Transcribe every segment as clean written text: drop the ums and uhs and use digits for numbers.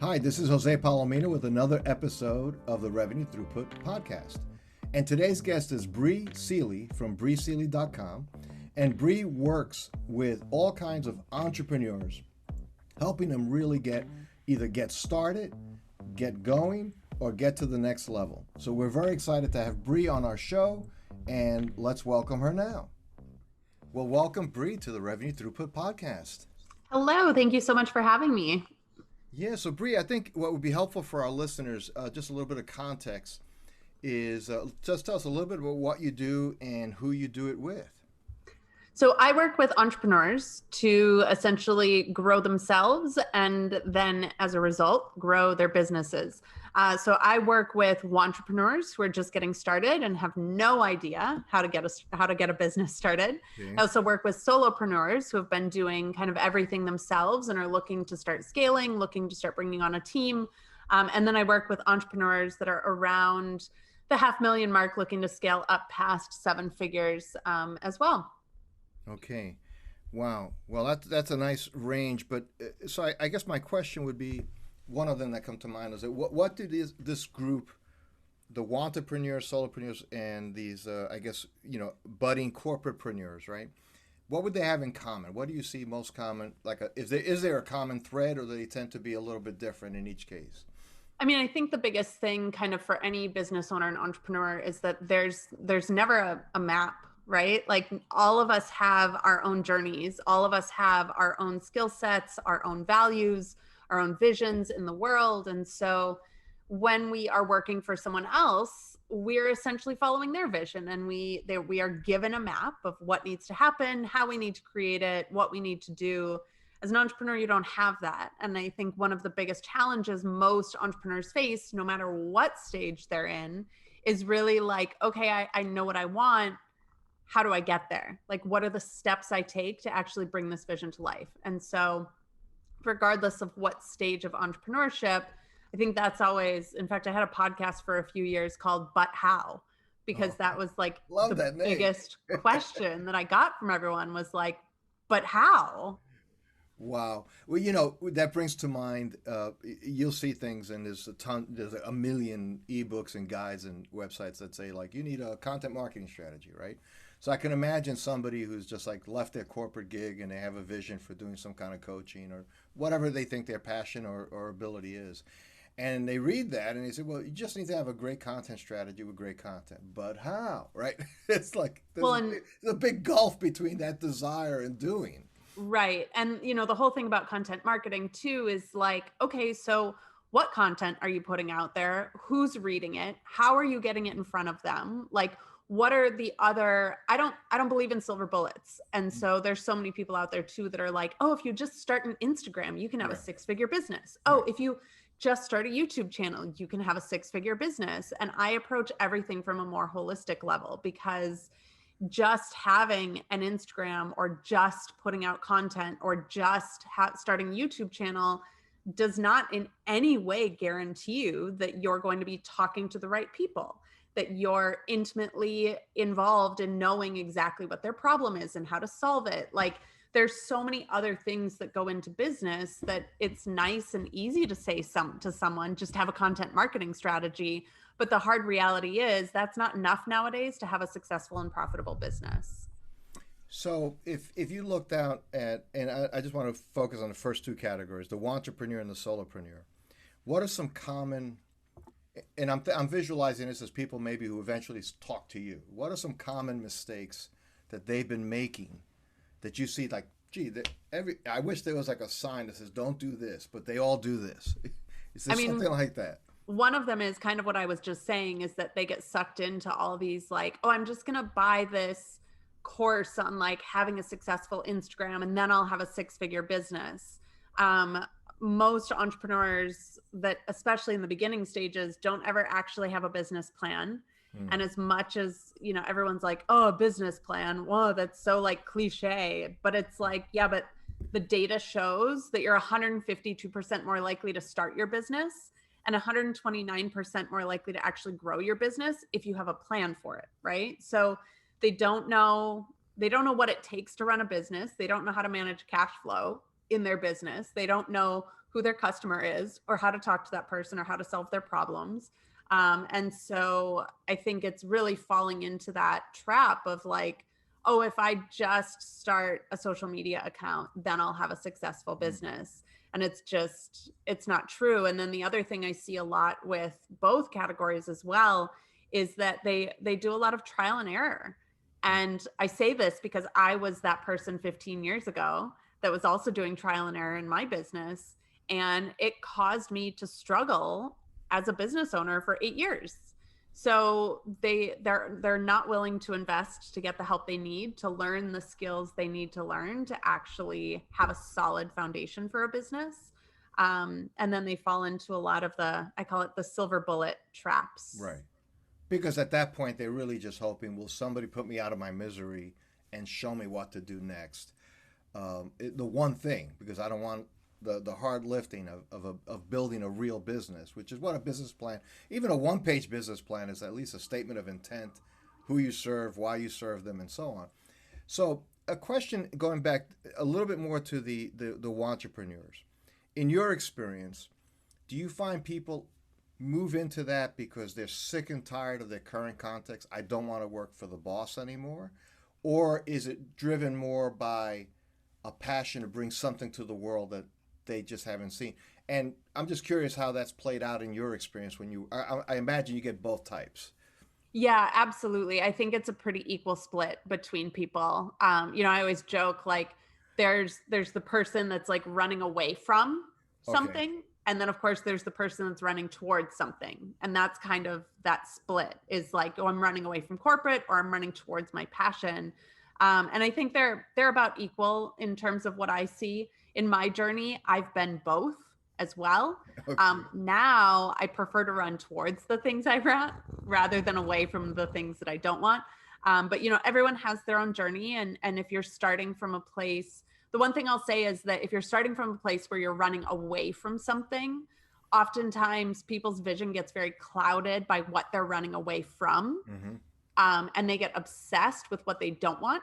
Hi, this is Jose Palomino with another episode of the Revenue Throughput Podcast. And today's guest is Bri Seeley from briseeley.com. And Bri works with all kinds of entrepreneurs, helping them really either get started, get going, or get to the next level. So we're very excited to have Bri on our show, and let's welcome her now. Well, welcome Bri to the Revenue Throughput Podcast. Hello, thank you so much for having me. Yeah, so Bri, I think what would be helpful for our listeners, just a little bit of context, is just tell us a little bit about what you do and who you do it with. So I work with entrepreneurs to essentially grow themselves and then as a result, grow their businesses. So I work with entrepreneurs who are just getting started and have no idea how to get a business started. Okay. I also work with solopreneurs who have been doing kind of everything themselves and are looking to start scaling, looking to start bringing on a team. And then I work with entrepreneurs that are around the $500,000 mark, looking to scale up past seven figures as well. Okay. Wow. Well, that's a nice range. But so I guess my question would be, one of them that come to mind is that what do this group, the entrepreneurs, solopreneurs, and these, budding corporatepreneurs, right? What would they have in common? What do you see most common? Is there a common thread, or do they tend to be a little bit different in each case? I mean, I think the biggest thing kind of for any business owner and entrepreneur is that there's never a map, right? Like all of us have our own journeys. All of us have our own skill sets, our own values, our own visions in the world. And so when we are working for someone else, we're essentially following their vision, and we are given a map of what needs to happen, how we need to create it, what we need to do. As an entrepreneur, you don't have that. And I think one of the biggest challenges most entrepreneurs face, no matter what stage they're in, is really like, okay, I know what I want. How do I get there? Like, what are the steps I take to actually bring this vision to life? And so regardless of what stage of entrepreneurship, I think that's always, in fact, I had a podcast for a few years called But How, because that was like the biggest question that I got from everyone was like, but how? Wow. Well, that brings to mind, you'll see things, and there's a million ebooks and guides and websites that say, like, you need a content marketing strategy, right? So I can imagine somebody who's just like left their corporate gig and they have a vision for doing some kind of coaching or whatever they think their passion or ability is. And they read that and they say, well, you just need to have a great content strategy with great content. But how, right? It's like there's a big gulf between that desire and doing. Right. And, the whole thing about content marketing too is like, okay, so what content are you putting out there? Who's reading it? How are you getting it in front of them? Like, what are the other, I don't believe in silver bullets. And so there's so many people out there too that are like, oh, if you just start an Instagram, you can have a 6-figure business. Oh, if you just start a YouTube channel, you can have a 6-figure business. And I approach everything from a more holistic level, because just having an Instagram or just putting out content or just starting a YouTube channel does not in any way guarantee you that you're going to be talking to the right people, that you're intimately involved in knowing exactly what their problem is and how to solve it. Like, there's so many other things that go into business that it's nice and easy to say to someone, just have a content marketing strategy. But the hard reality is that's not enough nowadays to have a successful and profitable business. So if you looked out at, and I just want to focus on the first two categories, the entrepreneur and the solopreneur, what are some common, and I'm visualizing this as people maybe who eventually talk to you, what are some common mistakes that they've been making that you see, like, gee, I wish there was like a sign that says, don't do this, but they all do this. Is there something like that? One of them is kind of what I was just saying, is that they get sucked into all these like, oh, I'm just going to buy this course on like having a successful Instagram and then I'll have a 6-figure business. Most entrepreneurs that, especially in the beginning stages, don't ever actually have a business plan. And as much as, everyone's like, oh, a business plan, whoa, that's so like cliche, but it's like, yeah, but the data shows that you're 152% more likely to start your business and 129% more likely to actually grow your business if you have a plan for it, right? So they don't know what it takes to run a business. They don't know how to manage cash flow in their business. They don't know who their customer is or how to talk to that person or how to solve their problems. And so I think it's really falling into that trap of like, oh, if I just start a social media account, then I'll have a successful business. And it's not true. And then the other thing I see a lot with both categories as well is that they do a lot of trial and error. And I say this because I was that person 15 years ago that was also doing trial and error in my business. And it caused me to struggle as a business owner for 8 years. So they're not willing to invest to get the help they need to learn the skills they need to learn to actually have a solid foundation for a business. And then they fall into a lot of I call it the silver bullet traps. Right. Because at that point, they're really just hoping, will somebody put me out of my misery and show me what to do next? The one thing, because I don't want the hard lifting of building a real business, which is what a business plan, even a one-page business plan, is at least a statement of intent, who you serve, why you serve them, and so on. So a question going back a little bit more to the entrepreneurs. In your experience, do you find people move into that because they're sick and tired of their current context? I don't want to work for the boss anymore. Or is it driven more by a passion to bring something to the world that they just haven't seen? And I'm just curious how that's played out in your experience when I imagine you get both types. Yeah, absolutely. I think it's a pretty equal split between people. I always joke like there's the person that's like running away from something. Okay. And then of course there's the person that's running towards something. And that's kind of that split is like, oh, I'm running away from corporate or I'm running towards my passion. And I think they're about equal in terms of what I see in my journey. I've been both as well. Okay. Now I prefer to run towards the things I want rather than away from the things that I don't want. But everyone has their own journey. And if you're starting from a place, the one thing I'll say is that if you're starting from a place where you're running away from something, oftentimes people's vision gets very clouded by what they're running away from. Mm-hmm. And they get obsessed with what they don't want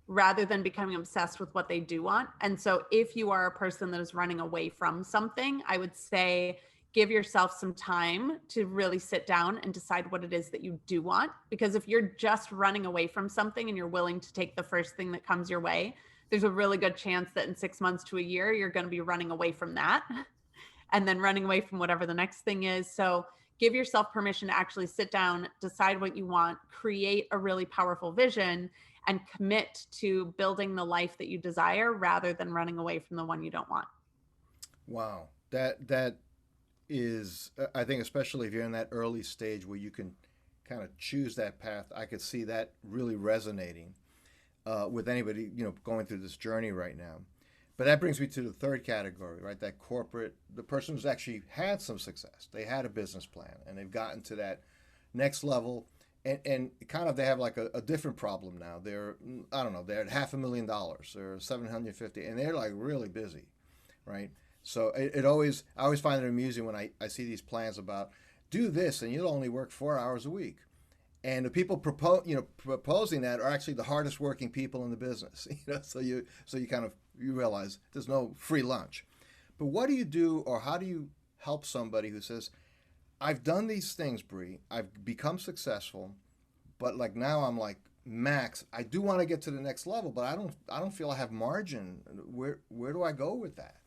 rather than becoming obsessed with what they do want. And so if you are a person that is running away from something, I would say give yourself some time to really sit down and decide what it is that you do want. Because if you're just running away from something and you're willing to take the first thing that comes your way, there's a really good chance that in 6 months to a year, you're going to be running away from that and then running away from whatever the next thing is. So give yourself permission to actually sit down, decide what you want, create a really powerful vision, and commit to building the life that you desire rather than running away from the one you don't want. Wow. That is, I think, especially if you're in that early stage where you can kind of choose that path, I could see that really resonating with anybody, going through this journey right now. But that brings me to the third category, right? That corporate, the person who's actually had some success. They had a business plan and they've gotten to that next level. And kind of they have like a different problem now. They're at $500,000 or 750, and they're like really busy, right? So I always find it amusing when I see these plans about do this and you'll only work 4 hours a week. And the people proposing that are actually the hardest working people in the business. So you realize there's no free lunch. But what do you do, or how do you help somebody who says, I've done these things, Bri, I've become successful, but like now I'm like max. I do want to get to the next level, but I don't feel I have margin. Where do I go with that?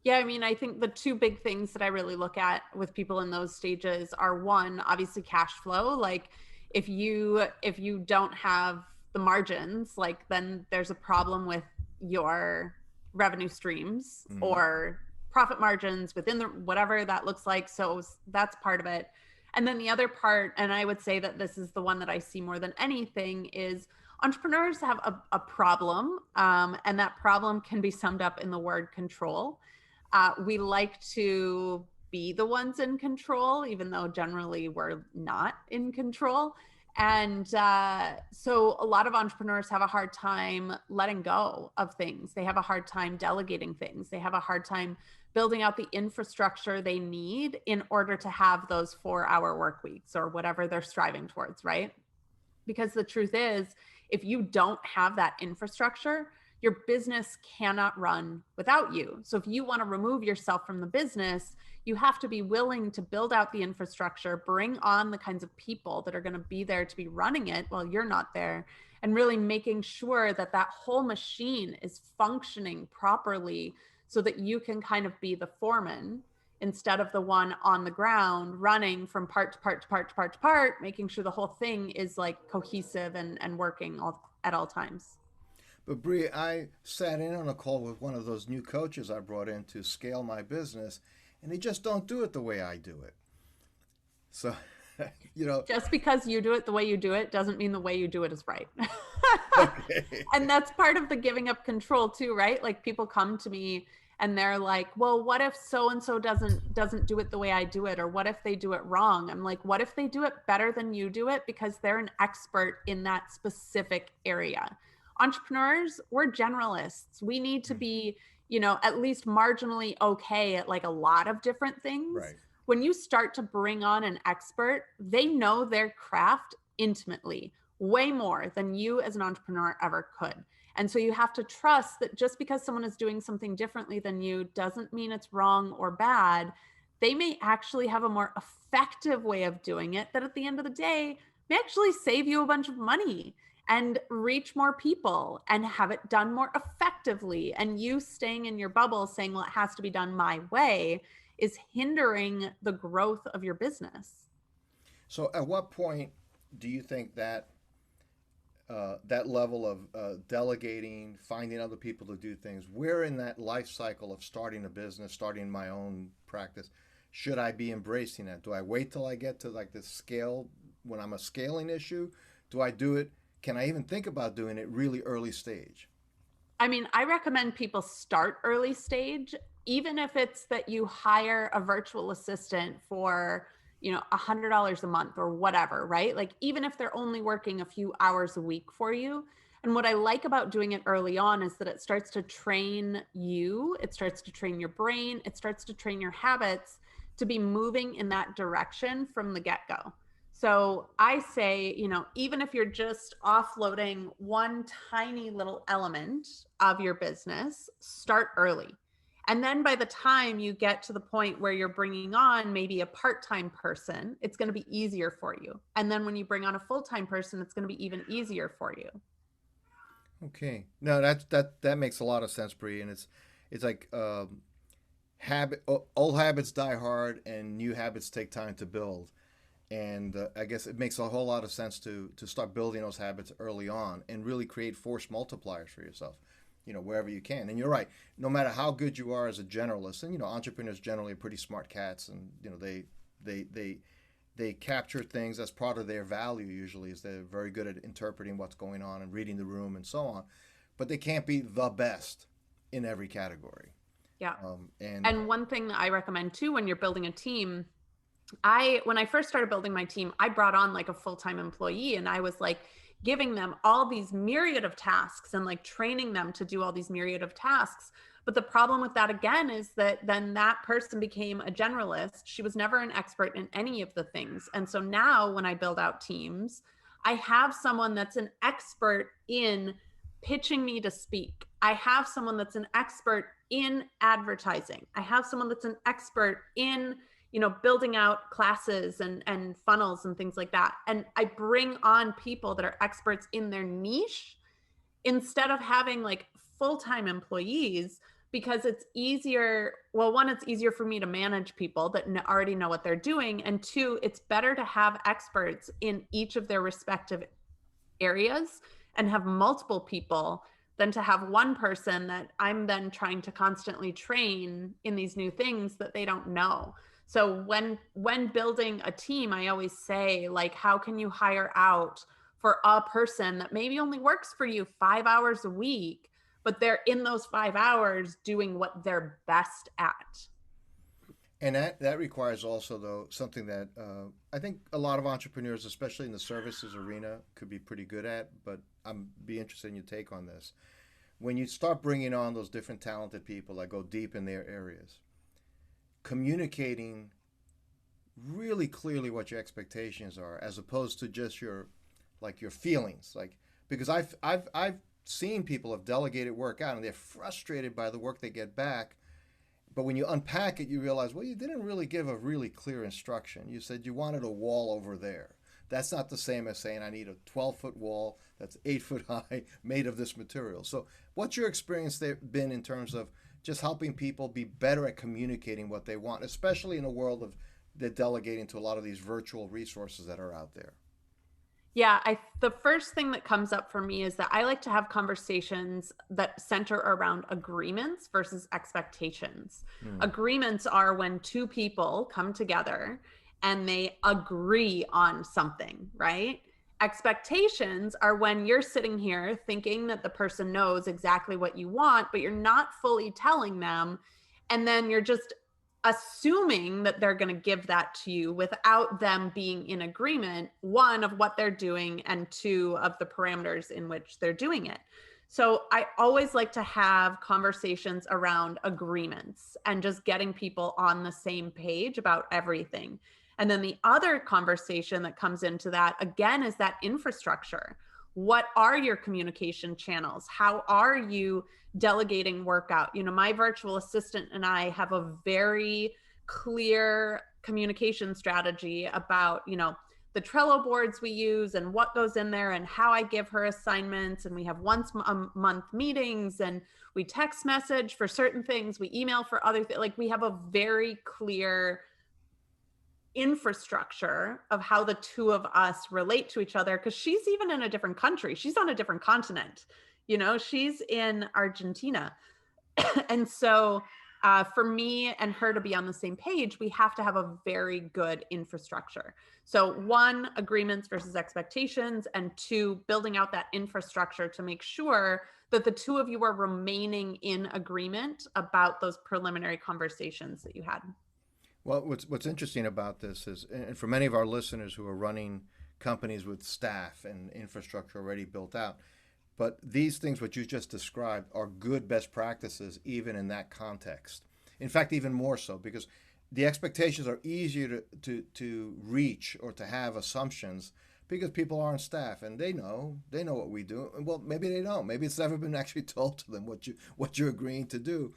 Yeah, I mean, I think the two big things that I really look at with people in those stages are, one, obviously cash flow. Like if you don't have the margins, like then there's a problem with your revenue streams or profit margins within the whatever that looks like. So that's part of it. And then the other part, and I would say that this is the one that I see more than anything, is entrepreneurs have a problem. And that problem can be summed up in the word control. We like to be the ones in control, even though generally we're not in control. And so a lot of entrepreneurs have a hard time letting go of things. They have a hard time delegating things. They have a hard time building out the infrastructure they need in order to have those 4-hour work weeks or whatever they're striving towards, right? Because the truth is, if you don't have that infrastructure, your business cannot run without you. So if you want to remove yourself from the business, you have to be willing to build out the infrastructure, bring on the kinds of people that are going to be there to be running it while you're not there, and really making sure that that whole machine is functioning properly so that you can kind of be the foreman instead of the one on the ground running from part to part to part to part to part, making sure the whole thing is like cohesive and working at all times. But Bri, I sat in on a call with one of those new coaches I brought in to scale my business, and they just don't do it the way I do it. So, you know, Just because you do it the way you do it doesn't mean the way you do it is right. okay. And that's part of the giving up control too, right? Like people come to me and they're like, well, what if so and so doesn't do it the way I do it, or what if they do it wrong? I'm like, what if they do it better than you do it, because they're an expert in that specific area. Entrepreneurs, we're generalists. We need to be, at least marginally okay at like a lot of different things. Right. When you start to bring on an expert, they know their craft intimately, way more than you as an entrepreneur ever could. And so you have to trust that just because someone is doing something differently than you doesn't mean it's wrong or bad. They may actually have a more effective way of doing it that at the end of the day may actually save you a bunch of money and reach more people and have it done more effectively. And you staying in your bubble saying, well, it has to be done my way, is hindering the growth of your business. So, at what point do you think that that level of delegating, finding other people to do things, where in that life cycle of starting a business, starting my own practice, should I be embracing that? Do I wait till I get to like the scale when I'm a scaling issue? Do I do it? Can I even think about doing it really early stage? I mean, I recommend people start early stage, even if it's that you hire a virtual assistant for, $100 a month or whatever, right? Like, even if they're only working a few hours a week for you. And what I like about doing it early on is that it starts to train you, it starts to train your brain, it starts to train your habits to be moving in that direction from the get go. So I say, even if you're just offloading one tiny little element of your business, start early. And then by the time you get to the point where you're bringing on maybe a part-time person, it's going to be easier for you. And then when you bring on a full-time person, it's going to be even easier for you. Okay, no, that makes a lot of sense, Bri, and it's like old habits die hard, and new habits take time to build. And I guess it makes a whole lot of sense to start building those habits early on and really create force multipliers for yourself, wherever you can. And you're right, no matter how good you are as a generalist, and entrepreneurs generally are pretty smart cats, and they capture things as part of their value. Usually, is they're very good at interpreting what's going on and reading the room and so on, but they can't be the best in every category. Yeah. And And one thing that I recommend too when you're building a team, when I first started building my team, I brought on like a full-time employee, and I was like giving them all these myriad of tasks and like training them to do all these myriad of tasks. But the problem with that again is that then that person became a generalist. She was never an expert in any of the things. And so now when I build out teams, I have someone that's an expert in pitching me to speak. I have someone that's an expert in advertising. I have someone that's an expert in building out classes and funnels and things like that. And I bring on people that are experts in their niche instead of having like full-time employees, because it's easier. Well, one, it's easier for me to manage people that already know what they're doing. And two, it's better to have experts in each of their respective areas and have multiple people than to have one person that I'm then trying to constantly train in these new things that they don't know. So when building a team, I always say, like, how can you hire out for a person that maybe only works for you 5 hours a week, but they're in those 5 hours doing what they're best at? And that requires also, though, something that I think a lot of entrepreneurs, especially in the services arena, could be pretty good at. But I'm be interested in your take on this. When you start bringing on those different talented people that go deep in their areas, communicating really clearly what your expectations are, as opposed to just your feelings. Like, because I've seen people have delegated work out and they're frustrated by the work they get back. But when you unpack it, you realize, well, you didn't really give a really clear instruction. You said you wanted a wall over there. That's not the same as saying I need a 12-foot wall that's 8 foot high made of this material. So what's your experience there been in terms of just helping people be better at communicating what they want, especially in a world of they're delegating to a lot of these virtual resources that are out there? Yeah, the first thing that comes up for me is that I like to have conversations that center around agreements versus expectations. Hmm. Agreements are when two people come together and they agree on something, right? Expectations are when you're sitting here thinking that the person knows exactly what you want, but you're not fully telling them. And then you're just assuming that they're going to give that to you without them being in agreement, one, of what they're doing, and two, of the parameters in which they're doing it. So I always like to have conversations around agreements and just getting people on the same page about everything. And then the other conversation that comes into that, again, is that infrastructure. What are your communication channels? How are you delegating work out? You know, my virtual assistant and I have a very clear communication strategy about, you know, the Trello boards we use and what goes in there and how I give her assignments. And we have once a month meetings, and we text message for certain things. We email for other things. Like, we have a very clear infrastructure of how the two of us relate to each other, because she's even in a different country. She's on a different continent. You know, she's in Argentina. And so for me and her to be on the same page, we have to have a very good infrastructure. So one, agreements versus expectations, and two, building out that infrastructure to make sure that the two of you are remaining in agreement about those preliminary conversations that you had. Well, what's interesting about this is, and for many of our listeners who are running companies with staff and infrastructure already built out, but these things, what you just described, are good best practices even in that context. In fact, even more so, because the expectations are easier to reach or to have assumptions because people are on staff and they know what we do. Well, maybe they don't. Maybe it's never been actually told to them what you're agreeing to do.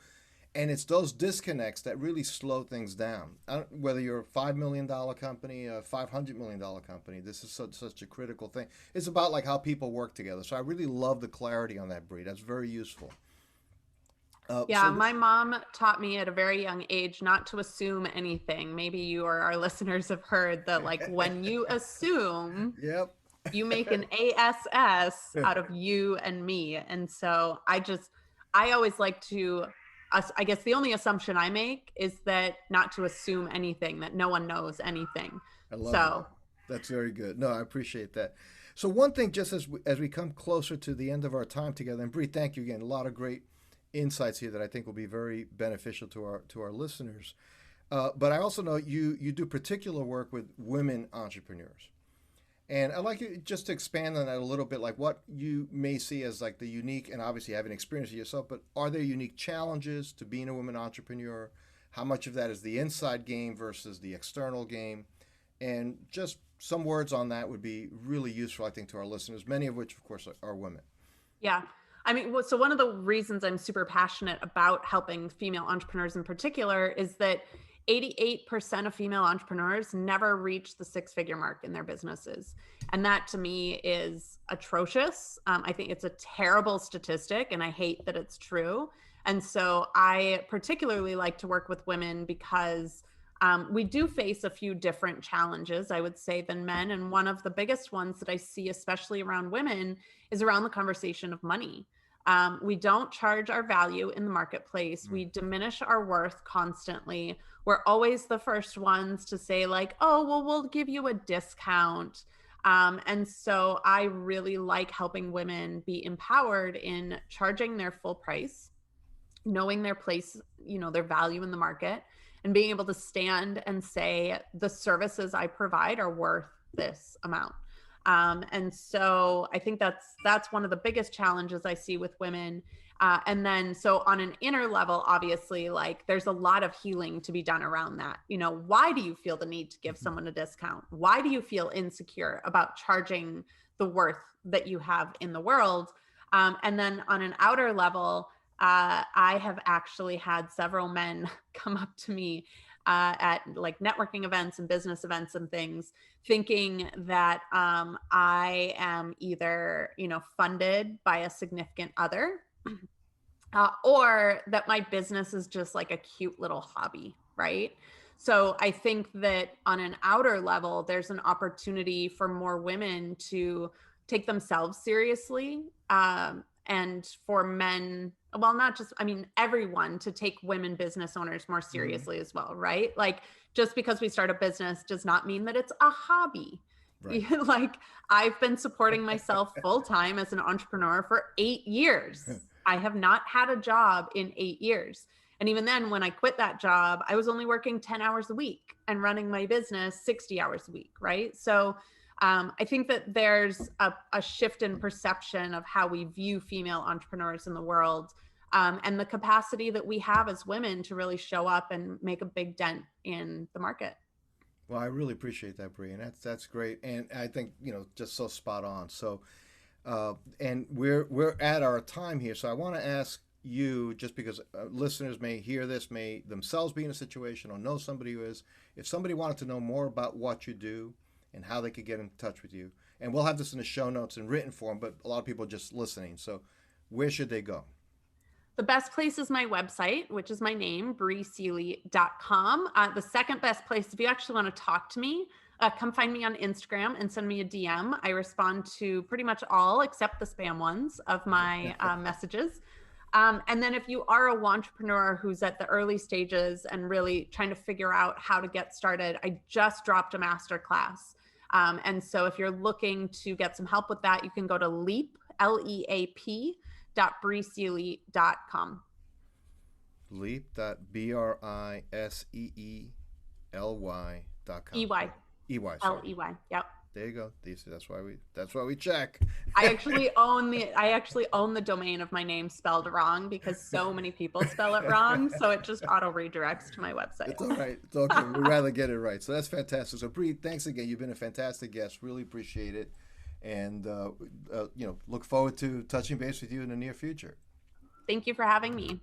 And it's those disconnects that really slow things down. Whether you're a $5 million company, a $500 million company, this is such a critical thing. It's about like how people work together. So I really love the clarity on that, Bri. That's very useful. Yeah, my mom taught me at a very young age not to assume anything. Maybe you or our listeners have heard that, like, when you assume, Yep. you make an ASS out of you and me. And so I always like to, I guess the only assumption I make is that not to assume anything, that no one knows anything. I love So, that. That's very good. No, I appreciate that. So one thing, just as we come closer to the end of our time together, and Bri, thank you again. A lot of great insights here that I think will be very beneficial to our listeners. But I also know you do particular work with women entrepreneurs. And I'd like you just to expand on that a little bit, like what you may see as like the unique, and obviously you haven't experienced it yourself, but are there unique challenges to being a woman entrepreneur? How much of that is the inside game versus the external game? And just some words on that would be really useful, I think, to our listeners, many of which, of course, are women. yeah. I mean, so one of the reasons I'm super passionate about helping female entrepreneurs in particular is that 88% of female entrepreneurs never reach the six-figure mark in their businesses. And that to me is atrocious. I think it's a terrible statistic, and I hate that it's true. And so I particularly like to work with women because we do face a few different challenges, I would say, than men. And one of the biggest ones that I see, especially around women, is around the conversation of money. We don't charge our value in the marketplace. We diminish our worth constantly. We're always the first ones to say, like, oh, well, we'll give you a discount. And so I really like helping women be empowered in charging their full price, knowing their place, you know, their value in the market, and being able to stand and say, the services I provide are worth this amount. And so I think that's one of the biggest challenges I see with women. And then, so on an inner level, obviously, like, there's a lot of healing to be done around that. You know, why do you feel the need to give someone a discount? Why do you feel insecure about charging the worth that you have in the world? And then on an outer level, I have actually had several men come up to me at like networking events and business events and things, thinking that I am either, funded by a significant other, or that my business is just like a cute little hobby, right? So I think that on an outer level, there's an opportunity for more women to take themselves seriously, and for men, well, not just, I mean, everyone to take women business owners more seriously as well, right? Like, just because we start a business does not mean that it's a hobby. Right. Like, I've been supporting myself full time as an entrepreneur for 8 years. I have not had a job in 8 years. And even then, when I quit that job, I was only working 10 hours a week and running my business 60 hours a week, right? So I think that there's a shift in perception of how we view female entrepreneurs in the world, and the capacity that we have as women to really show up and make a big dent in the market. Well, I really appreciate that, Bri, and that's great, and I think just so spot on. So, and we're at our time here, so I want to ask you, just because listeners may hear this, may themselves be in a situation or know somebody who is, if somebody wanted to know more about what you do and how they could get in touch with you, and we'll have this in the show notes in written form, but a lot of people are just listening. So, where should they go? The best place is my website, which is my name, briseeley.com. The second best place, if you actually want to talk to me, come find me on Instagram and send me a DM. I respond to pretty much all except the spam ones of my messages. And then if you are a entrepreneur who's at the early stages and really trying to figure out how to get started, I just dropped a masterclass. And so if you're looking to get some help with that, you can go to LEAP, LEAP.briseeley.com. Leap.briseely.com. EY. EY. LEY. Yep. There you go. That's why we check. I actually own the domain of my name spelled wrong because so many people spell it wrong. So it just auto redirects to my website. It's all right. It's okay. We'd rather get it right. So that's fantastic. So Bri, thanks again. You've been a fantastic guest. Really appreciate it. And, look forward to touching base with you in the near future. Thank you for having me.